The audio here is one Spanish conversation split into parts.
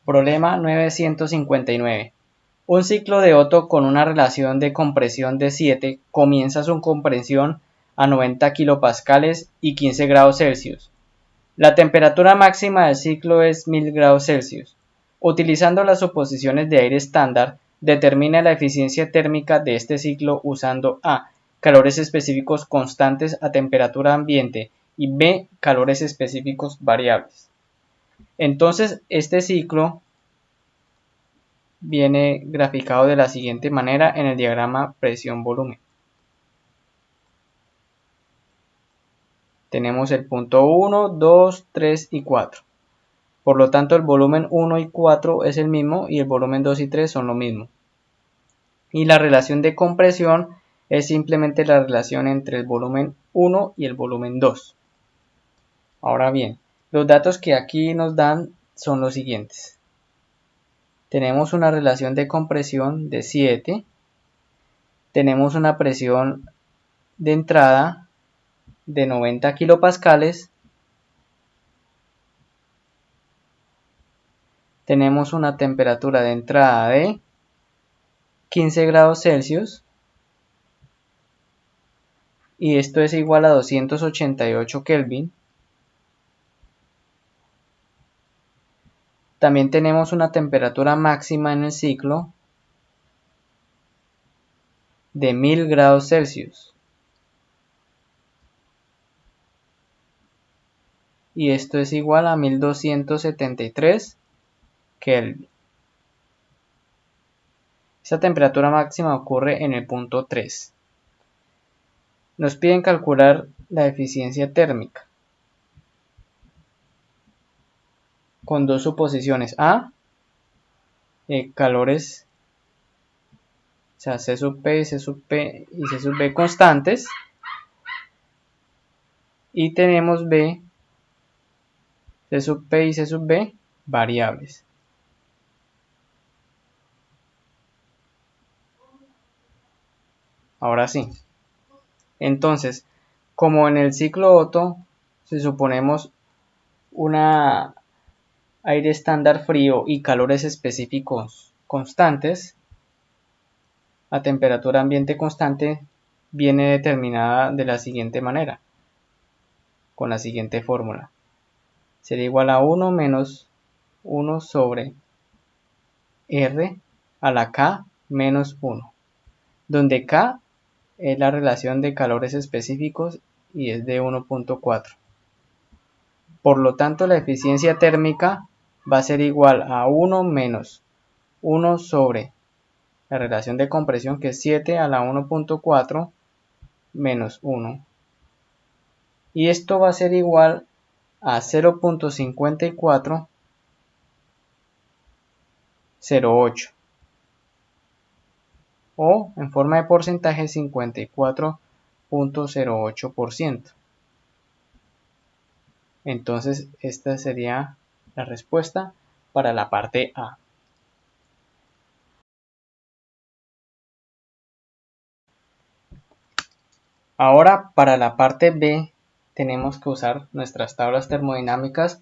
Problema 959. Un ciclo de Otto con una relación de compresión de 7 comienza su compresión a 90 kilopascales y 15 grados Celsius. La temperatura máxima del ciclo es 1000 grados Celsius. Utilizando las suposiciones de aire estándar, determina la eficiencia térmica de este ciclo usando A. Calores específicos constantes a temperatura ambiente y B. Calores específicos variables. Entonces, este ciclo viene graficado de la siguiente manera en el diagrama presión-volumen. Tenemos el punto 1, 2, 3 y 4. Por lo tanto, el volumen 1 y 4 es el mismo y el volumen 2 y 3 son lo mismo. Y la relación de compresión es simplemente la relación entre el volumen 1 y el volumen 2. Ahora bien, los datos que aquí nos dan son los siguientes. Tenemos una relación de compresión de 7. Tenemos una presión de entrada de 90 kilopascales. Tenemos una temperatura de entrada de 15 grados Celsius. Y esto es igual a 288 Kelvin. También tenemos una temperatura máxima en el ciclo de 1000 grados Celsius. Y esto es igual a 1273 Kelvin. Esta temperatura máxima ocurre en el punto 3. Nos piden calcular la eficiencia térmica con dos suposiciones. A, calores, o sea, C sub P y C sub P y C sub B constantes. Y tenemos B, C sub P y C sub B variables. Ahora sí. Entonces, como en el ciclo Otto, si suponemos una aire estándar frío y calores específicos constantes, a temperatura ambiente constante viene determinada de la siguiente manera, con la siguiente fórmula. Sería igual a 1 menos 1 sobre R a la K menos 1, donde K es la relación de calores específicos y es de 1.4. Por lo tanto, la eficiencia térmica va a ser igual a 1 menos 1 sobre la relación de compresión, que es 7 a la 1.4 menos 1. Y esto va a ser igual a 0.5408. O en forma de porcentaje 54.08%. Entonces esta sería la respuesta para la parte A. Ahora para la parte B tenemos que usar nuestras tablas termodinámicas,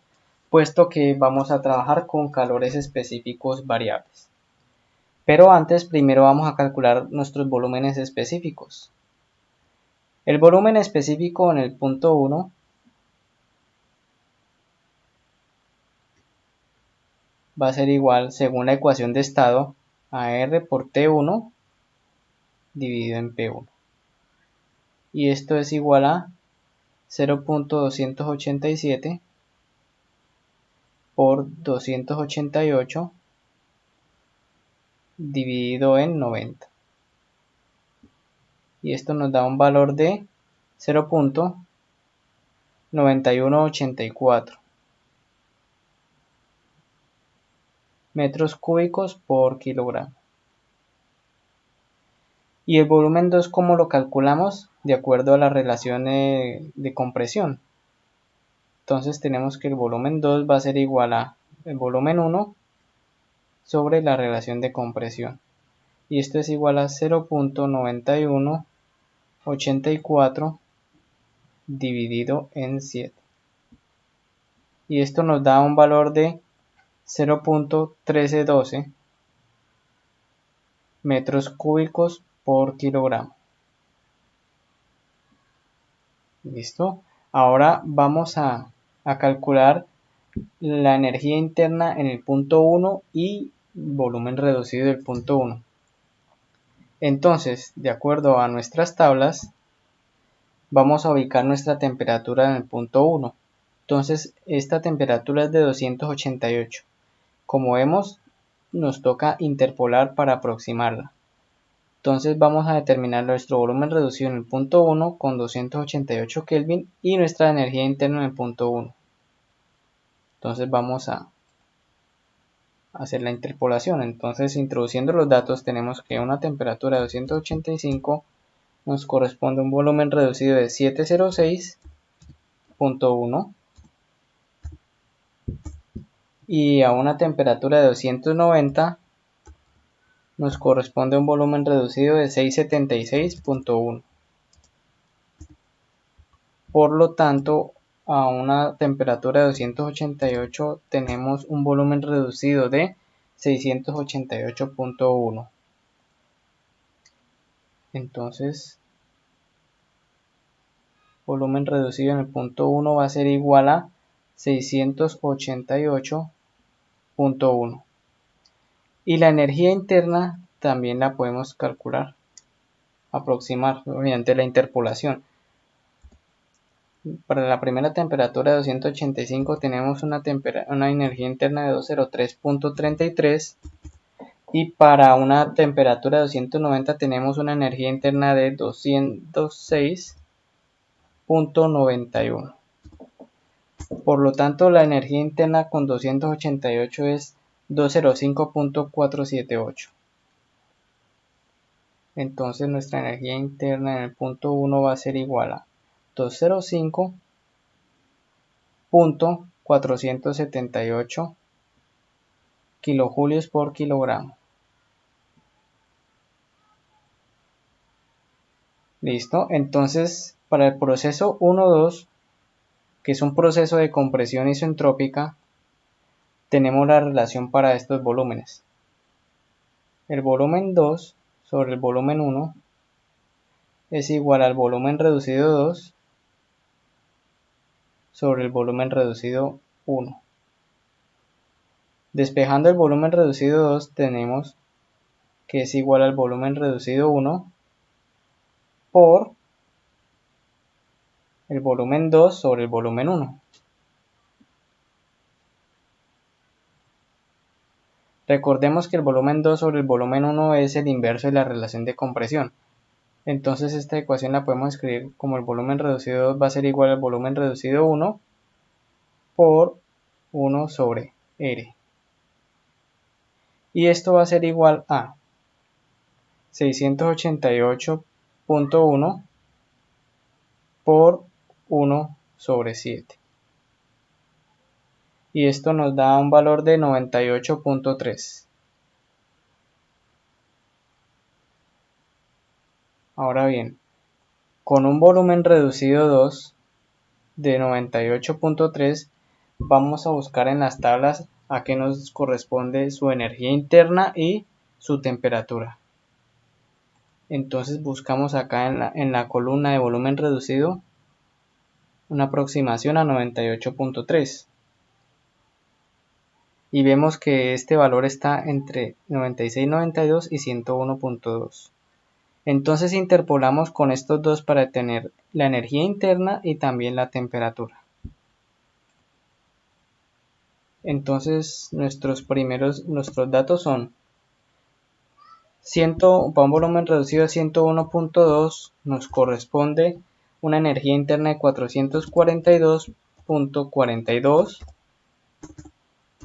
puesto que vamos a trabajar con calores específicos variables. Pero antes, primero vamos a calcular nuestros volúmenes específicos. El volumen específico en el punto 1 va a ser igual, según la ecuación de estado, a R por T1 dividido en P1. Y esto es igual a 0.287 por 288 dividido en 90. Y esto nos da un valor de 0.9184 metros cúbicos por kilogramo. Y el volumen 2, ¿cómo lo calculamos? De acuerdo a la relación de compresión. Entonces tenemos que el volumen 2 va a ser igual a el volumen 1 sobre la relación de compresión. Y esto es igual a 0.9184 dividido en 7. Y esto nos da un valor de 0.1312 metros cúbicos por kilogramo. ¿Listo? Ahora vamos a calcular la energía interna en el punto 1 y volumen reducido del punto 1. Entonces, de acuerdo a nuestras tablas, vamos a ubicar nuestra temperatura en el punto 1. Entonces, esta temperatura es de 288. Como vemos, nos toca interpolar para aproximarla. Entonces vamos a determinar nuestro volumen reducido en el punto 1 con 288 Kelvin y nuestra energía interna en el punto 1. Entonces vamos a hacer la interpolación. Entonces, introduciendo los datos, tenemos que una temperatura de 285 nos corresponde a un volumen reducido de 706.1 y a una temperatura de 290 nos corresponde a un volumen reducido de 676.1. Por lo tanto, a una temperatura de 288 tenemos un volumen reducido de 688.1. Entonces, volumen reducido en el punto 1 va a ser igual a 688.1. Y la energía interna también la podemos calcular, aproximar mediante la interpolación. Para la primera temperatura de 285 tenemos una energía interna de 203.33 y para una temperatura de 290 tenemos una energía interna de 206.91. Por lo tanto, la energía interna con 288 es 205.478. Entonces nuestra energía interna en el punto 1 va a ser igual a 205.478 kilojulios por kilogramo. Listo, entonces para el proceso 1-2, que es un proceso de compresión isentrópica, tenemos la relación para estos volúmenes. El volumen 2 sobre el volumen 1 es igual al volumen reducido 2 sobre el volumen reducido 1. Despejando el volumen reducido 2 tenemos que es igual al volumen reducido 1 por el volumen 2 sobre el volumen 1. Recordemos que el volumen 2 sobre el volumen 1 es el inverso de la relación de compresión. Entonces esta ecuación la podemos escribir como el volumen reducido 2 va a ser igual al volumen reducido 1 por 1 sobre R. Y esto va a ser igual a 688.1 por 1 sobre 7. Y esto nos da un valor de 98.3. Ahora bien, con un volumen reducido 2 de 98.3 vamos a buscar en las tablas a qué nos corresponde su energía interna y su temperatura. Entonces buscamos acá en la columna de volumen reducido una aproximación a 98.3 y vemos que este valor está entre 96.92 y 101.2. Entonces interpolamos con estos dos para tener la energía interna y también la temperatura. Entonces nuestros datos son para un volumen reducido a 101.2 nos corresponde una energía interna de 442.42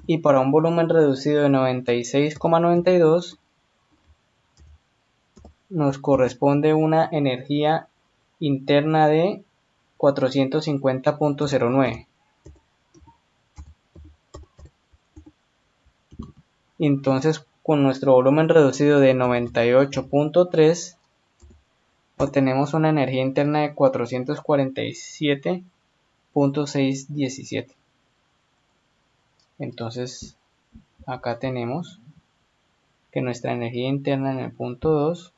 y para un volumen reducido de 96.92 nos corresponde una energía interna de 450.09. Entonces, con nuestro volumen reducido de 98.3 obtenemos una energía interna de 447.617. Entonces acá tenemos que nuestra energía interna en el punto 2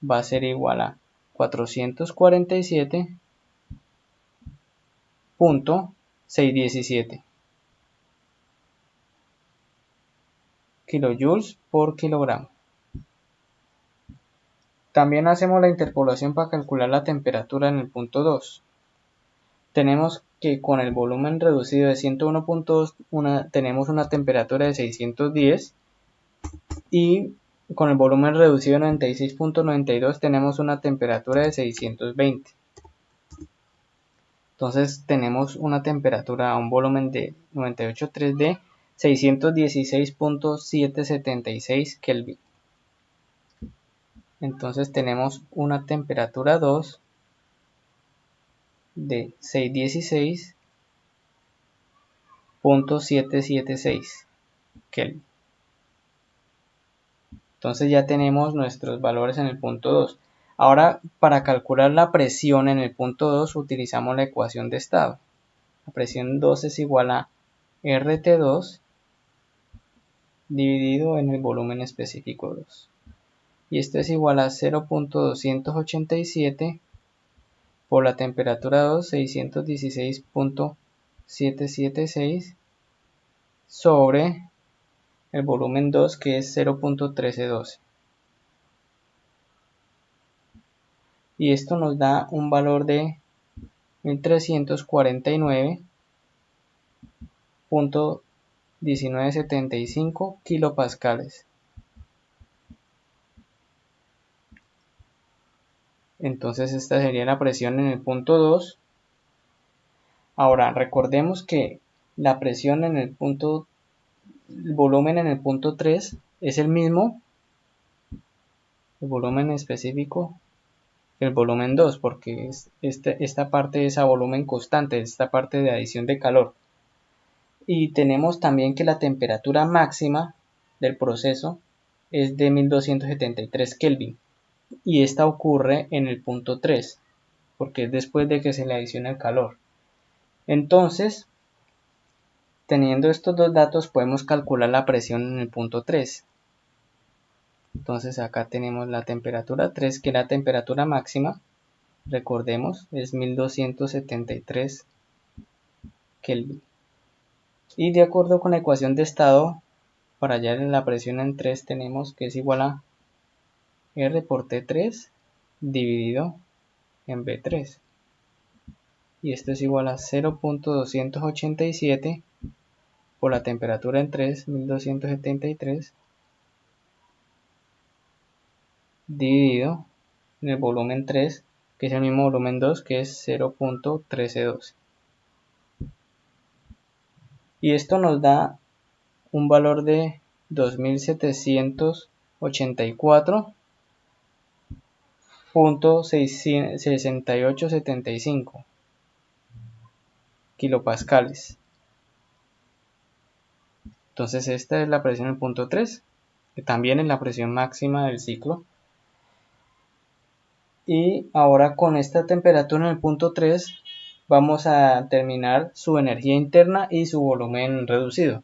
va a ser igual a 447.617 kilojoules por kilogramo. También hacemos la interpolación para calcular la temperatura en el punto 2. Tenemos que con el volumen reducido de 101.2 tenemos una temperatura de 610 y con el volumen reducido de 96.92 tenemos una temperatura de 620. Entonces tenemos una temperatura a un volumen de 98.3 de 616.776 Kelvin. Entonces tenemos una temperatura 2 de 616.776 Kelvin. Entonces ya tenemos nuestros valores en el punto 2. Ahora, para calcular la presión en el punto 2 utilizamos la ecuación de estado. La presión 2 es igual a RT2 dividido en el volumen específico 2. Y esto es igual a 0.287 por la temperatura 2, 616.776 sobre el volumen 2, que es 0.1312. Y esto nos da un valor de 1349.1975 kilopascales. Entonces esta sería la presión en el punto 2. Ahora recordemos que la presión en el punto, el volumen en el punto 3 es el mismo, el volumen específico, el volumen 2, porque esta parte es a volumen constante, esta parte de adición de calor. Y tenemos también que la temperatura máxima del proceso es de 1273 Kelvin. Y esta ocurre en el punto 3, porque es después de que se le adiciona el calor. Entonces, teniendo estos dos datos, podemos calcular la presión en el punto 3. Entonces acá tenemos la temperatura 3, que es la temperatura máxima. Recordemos, es 1273 Kelvin. Y de acuerdo con la ecuación de estado, para hallar la presión en 3 tenemos que es igual a R por T3 dividido en B3. Y esto es igual a 0.287 por la temperatura en 3, 1273, dividido en el volumen 3, que es el mismo volumen 2, que es 0.1312. Y esto nos da un valor de 2784.6875 kilopascales. Entonces esta es la presión en el punto 3, que también es la presión máxima del ciclo. Y ahora con esta temperatura en el punto 3 vamos a determinar su energía interna y su volumen reducido.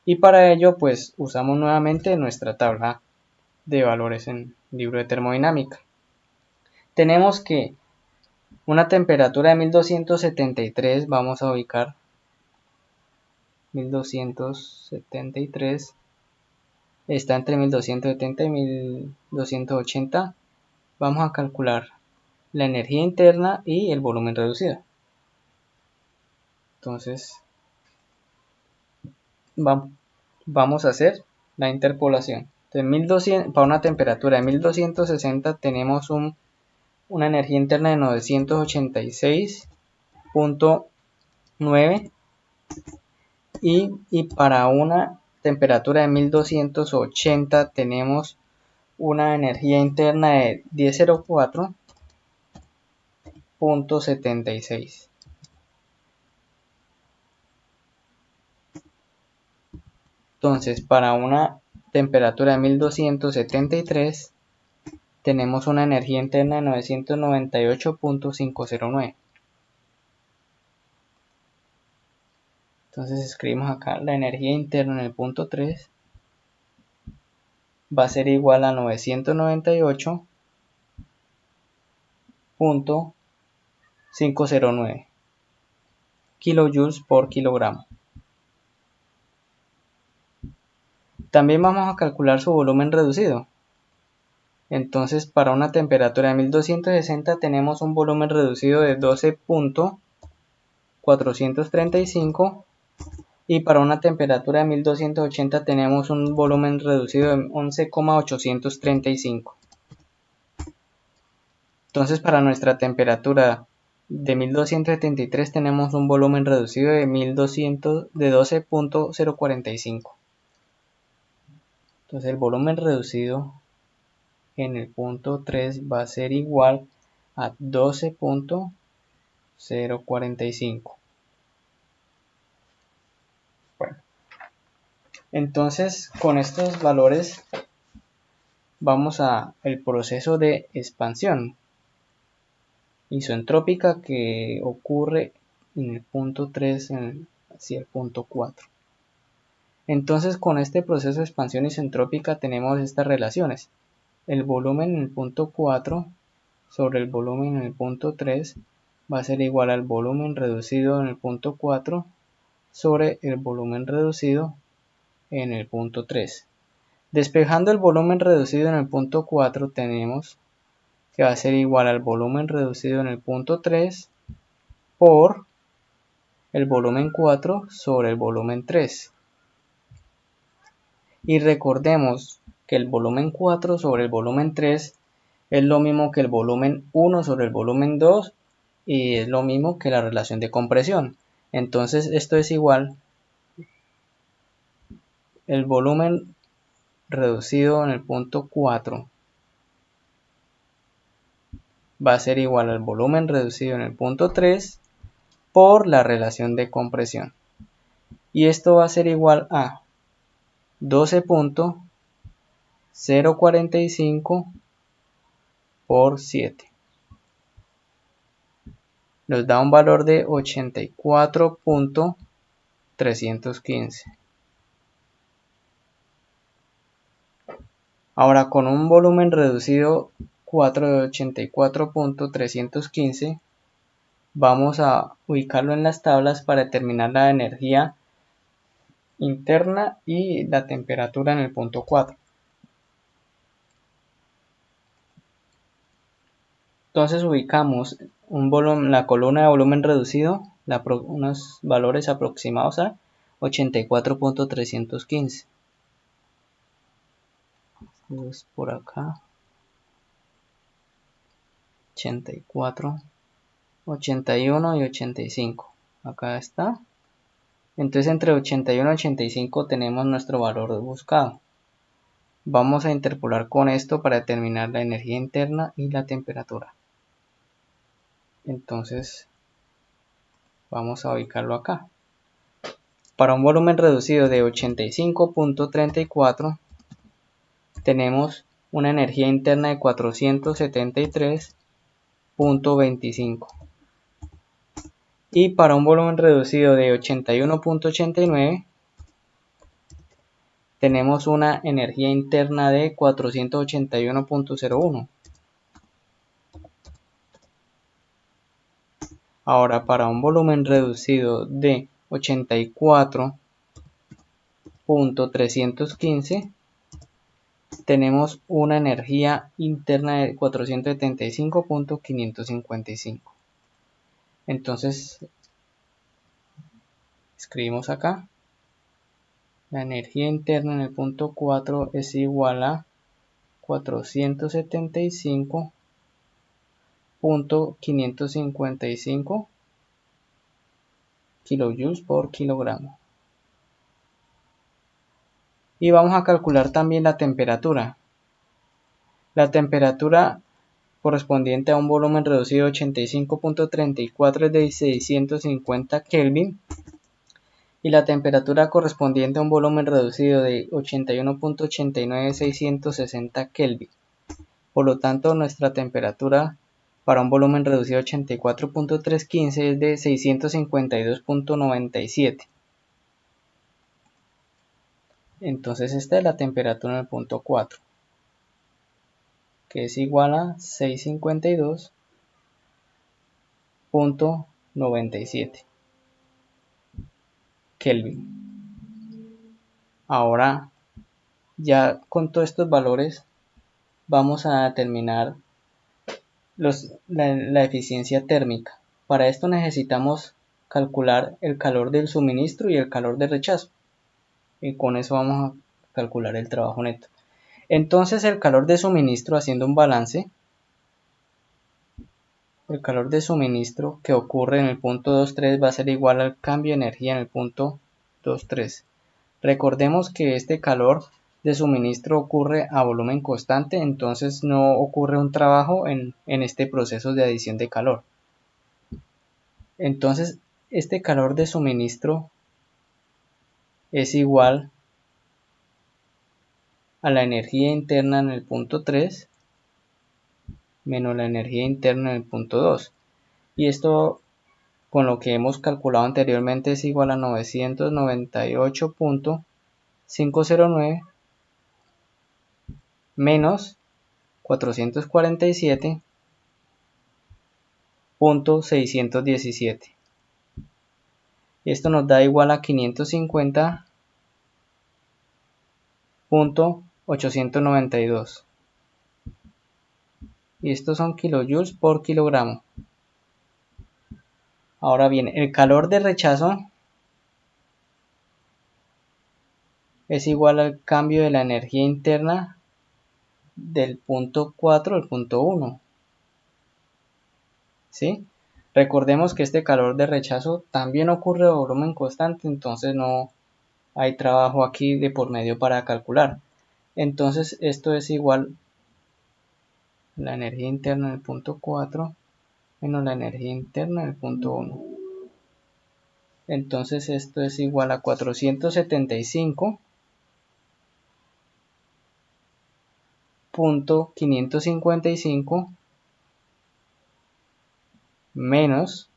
Y para ello pues usamos nuevamente nuestra tabla de valores en el libro de termodinámica. Tenemos que una temperatura de 1273 vamos a ubicar 1273, está entre 1270 y 1280. Vamos a calcular la energía interna y el volumen reducido. Entonces vamos a hacer la interpolación. Entonces, 1200, para una temperatura de 1260 tenemos una energía interna de 986.9 y para una temperatura de 1280 tenemos una energía interna de 1004.76. Entonces, para una temperatura de 1273 tenemos una energía interna de 998.509. Entonces escribimos acá la energía interna en el punto 3 va a ser igual a 998.509 kilojoules por kilogramo. También vamos a calcular su volumen reducido. Entonces, para una temperatura de 1260 tenemos un volumen reducido de 12.435 y para una temperatura de 1280 tenemos un volumen reducido de 11.835. Entonces, para nuestra temperatura de 1273 tenemos un volumen reducido de 12.045. Entonces, el volumen reducido en el punto 3 va a ser igual a 12.045. Bueno, entonces con estos valores vamos a el proceso de expansión isentrópica que ocurre en el punto 3 hacia el punto 4. Entonces con este proceso de expansión isentrópica tenemos estas relaciones. El volumen en el punto 4 sobre el volumen en el punto 3 va a ser igual al volumen reducido en el punto 4 sobre el volumen reducido en el punto 3. Despejando el volumen reducido en el punto 4 tenemos que va a ser igual al volumen reducido en el punto 3 por el volumen 4 sobre el volumen 3. Y recordemos que el volumen 4 sobre el volumen 3 es lo mismo que el volumen 1 sobre el volumen 2 y es lo mismo que la relación de compresión. Entonces esto es igual el volumen reducido en el punto 4 va a ser igual al volumen reducido en el punto 3 por la relación de compresión. Y esto va a ser igual a 12.045 por 7. Nos da un valor de 84.315. Ahora con un volumen reducido 4 de 84.315 vamos a ubicarlo en las tablas para determinar la energía interna y la temperatura en el punto 4. Entonces ubicamos la columna de volumen reducido, unos valores aproximados a 84.315. Entonces por acá 84, 81 y 85. Acá está. Entonces entre 81 y 85 tenemos nuestro valor buscado. Vamos a interpolar con esto para determinar la energía interna y la temperatura. Entonces vamos a ubicarlo acá. Para un volumen reducido de 85.34 tenemos una energía interna de 473.25. Y para un volumen reducido de 81.89 tenemos una energía interna de 481.01. Ahora para un volumen reducido de 84.315 tenemos una energía interna de 475.555. Entonces escribimos acá la energía interna en el punto 4 es igual a 475.555 kilojoules por kilogramo. Y vamos a calcular también la temperatura. La temperatura correspondiente a un volumen reducido de 85.34 es de 650 Kelvin. Y la temperatura correspondiente a un volumen reducido de 81.89 es 660 Kelvin. Por lo tanto, nuestra temperatura para un volumen reducido de 84.315 es de 652.97. Entonces esta es la temperatura en el punto 4, que es igual a 652.97 Kelvin. Ahora, ya con todos estos valores, vamos a determinar la eficiencia térmica. Para esto necesitamos calcular el calor del suministro y el calor de rechazo. Y con eso vamos a calcular el trabajo neto. Entonces el calor de suministro, haciendo un balance, el calor de suministro que ocurre en el punto 2.3 va a ser igual al cambio de energía en el punto 2.3. Recordemos que este calor de suministro ocurre a volumen constante, entonces no ocurre un trabajo en este proceso de adición de calor. Entonces este calor de suministro es igual a la energía interna en el punto 3 menos la energía interna en el punto 2. Y esto, con lo que hemos calculado anteriormente, es igual a 998.509 menos 447.617. Y esto nos da igual a 550.892. Y estos son kilojoules por kilogramo. Ahora bien, el calor de rechazo es igual al cambio de la energía interna del punto 4 al punto 1. ¿Sí? Recordemos que este calor de rechazo también ocurre a volumen constante, entonces no hay trabajo aquí de por medio para calcular. Entonces esto es igual a la energía interna del punto 4 menos la energía interna del punto 1. Entonces esto es igual a 475.555 menos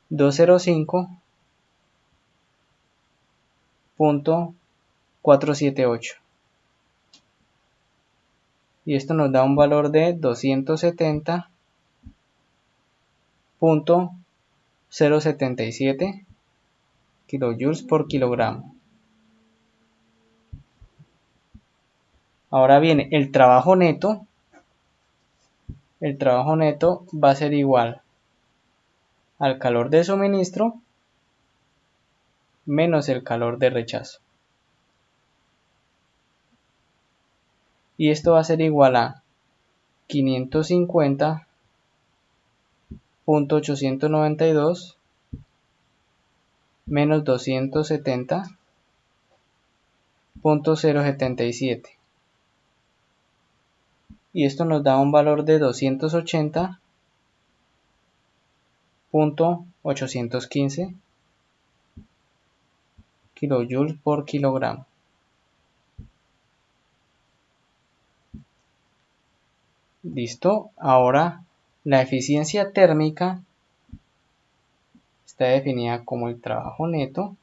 205.478. Y esto nos da un valor de 270.077 kilojoules por kilogramo. Ahora viene el trabajo neto. El trabajo neto va a ser igual al calor de suministro menos el calor de rechazo. Y esto va a ser igual a 550.892 menos 270.077. Y esto nos da un valor de 280.815 kilojoules por kilogramo. Listo. Ahora la eficiencia térmica está definida como el trabajo neto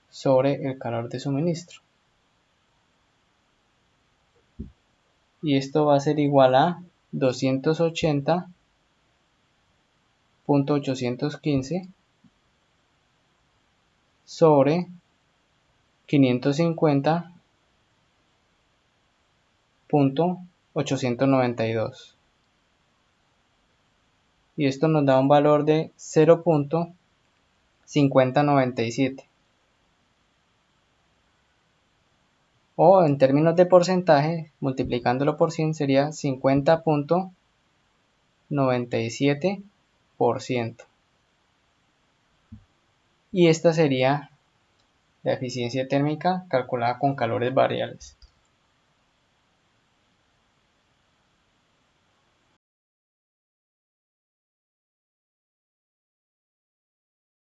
sobre el calor de suministro. Y esto va a ser igual a 280.815 sobre 550.892. Y esto nos da un valor de 0.5097. O en términos de porcentaje, multiplicándolo por 100 sería 50.97%. Y esta sería la eficiencia térmica calculada con calores variables.